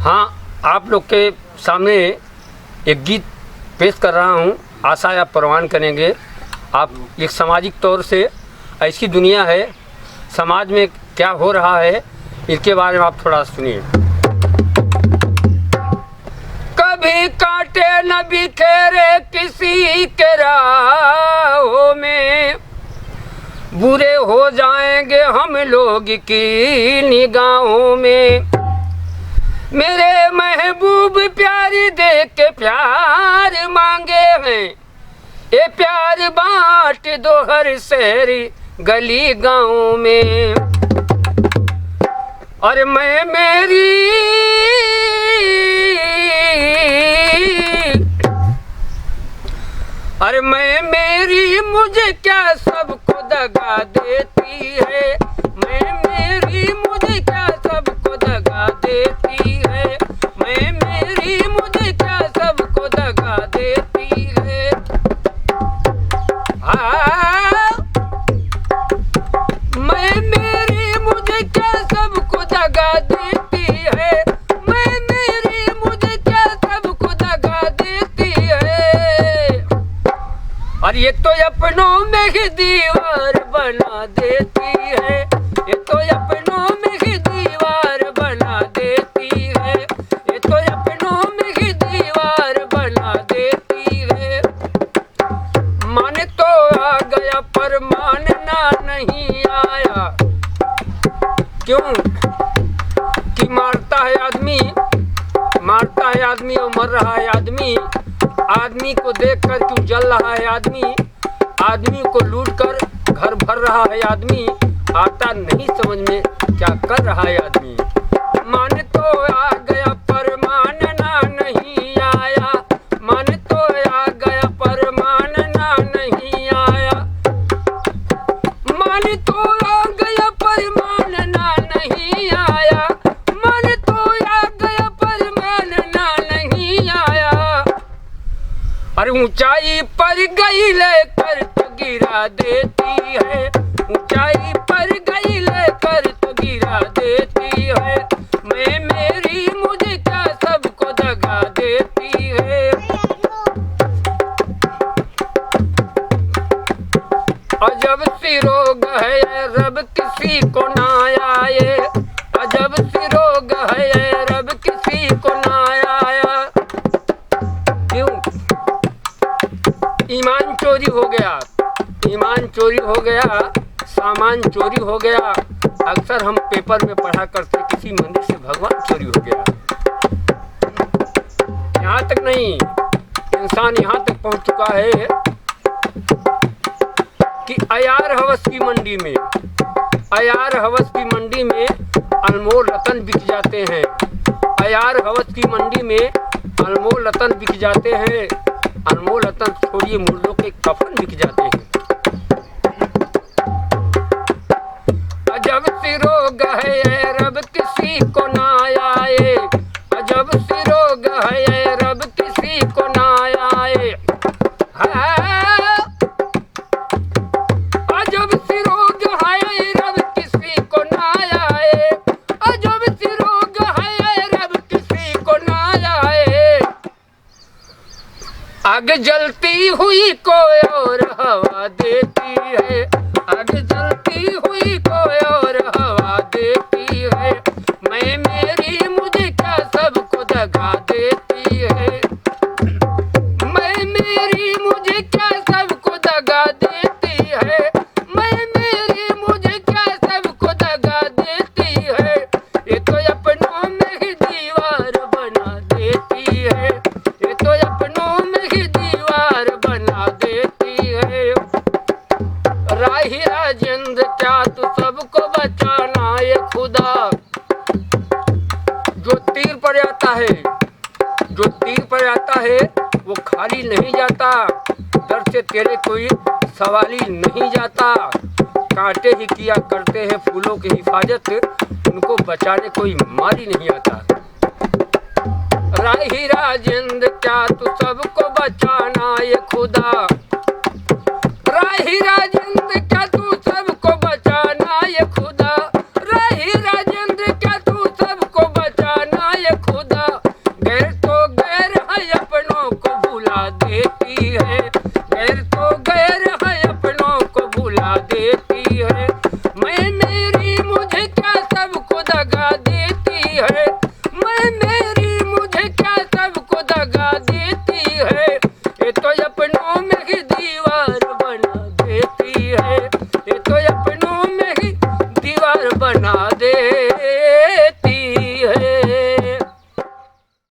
हाँ, आप लोग के सामने एक गीत पेश कर रहा हूँ, आशा आप प्रवान करेंगे। आप एक सामाजिक तौर से ऐसी दुनिया है, समाज में क्या हो रहा है इसके बारे में आप थोड़ा सुनिए। कभी कांटे न बिखेरे किसी के राहों में, बुरे हो जाएंगे हम लोग की निगाहों में। मेरे महबूब प्यारी देख के प्यार मांगे हैं, ये प्यार बांट दो हर शहरी गली गाँव में। और मैं मेरी मुझे क्या सबको दगा देती है, मैं मेरी मुझे क्या सबको दगा देती है, मैं मेरी मुझे क्या सबको दगा देती है। मैं मेरी मुझे क्या सबको दगा देती है, मैं मेरी मुझे क्या सबको दगा देती है। और ये तो अपनों में ही दीवार बना देती है, ये तो अपनों में ही दीवार बना देती है, ये तो अपनों में ही दीवार बना देती है। मन तो आ गया पर मानना नहीं आया, क्यों कि मारता है आदमी और मर रहा है आदमी। आदमी को देखकर क्यों जल रहा है आदमी को लूट कर घर भर रहा है आदमी। आता नहीं समझ में क्या कर रहा है आदमी। मन तो आ गया पर मानना नहीं आया, मन तो आ गया पर मानना नहीं आया, मन तो आ गया पर मानना नहीं आया, मन तो आ गया पर मानना नहीं आया। अरे ऊंचाई पर गई लेकर तो गिरा देती है, ऊंचाई पर गई लेकर तो गिरा देती है। मैं मेरी मुझे क्या सबको दगा देती है। अजब सी रोग है रब किसी को ना आए, अजब सी रोग है रब किसी को ना आया। क्यों? ईमान चोरी हो गया, ईमान चोरी हो गया, सामान चोरी हो गया। अक्सर हम पेपर में पढ़ा करते किसी मंदिर से भगवान चोरी हो गया। यहाँ तक नहीं, इंसान यहाँ तक पहुँच चुका है कि अयार हवस की मंडी में, अयार हवस की मंडी में अनमोल रतन बिक जाते हैं। अयार हवस की मंडी में अनमोल रतन बिक जाते हैं। अनमोल रतन छोड़िए, मुर्दों के कफन बिक जाते हैं। अजब सी रोग है रब किसी को ना आए, अजब सी रोग है रब किसी को ना आए। अजब सी रोग है रब किसी को ना आए, अजब सी रोग है रब किसी को ना आए। आग जलती हुई कोई और हवा देती है, आग जलती हुई कोई और हवा देती है। मैं मेरी मुझे क्या सबको दगा देती है, मैं मेरी मुझे क्या सबको दगा देती है, मैं मेरी मुझे क्या सबको दगा देती है। ये तो अपनों में ही दीवार बना देती है, ये तो अपनों में ही दीवार बना देती है। राही राजेंद्र क्या तू सबको बचाना ये खुदा। जो तीर पर आता है, जो तीर पर आता है वो खाली नहीं जाता, डर से तेरे कोई सवाली नहीं जाता। कांटे ही किया करते हैं फूलों की हिफाजत, उनको बचाने कोई माली नहीं आता। राही राजेंद्र क्या तू सबको बचाना ये खुदा, राही राजेंद्र क्या तू सबको बचाना ये खुदा, राही राजेंद्र क्या तू सबको बचाना ये खुदा। मैं